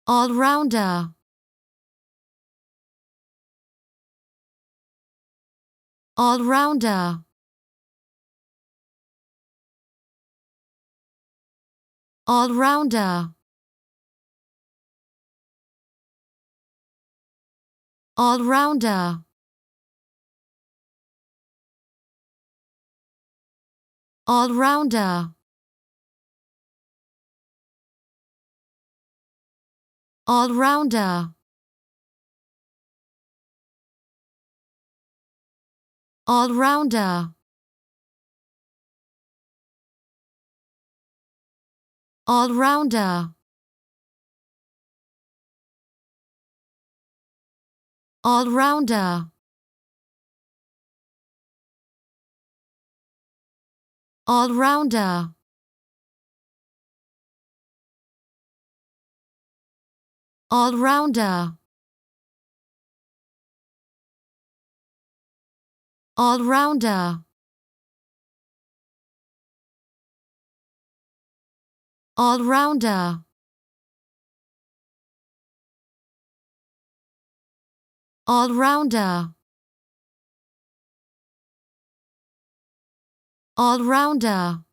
Allrounder. Allrounder. Allrounder. Allrounder. Allrounder. Allrounder. Allrounder. Allrounder. Allrounder. Allrounder. Allrounder. Allrounder. Allrounder. Allrounder. Allrounder.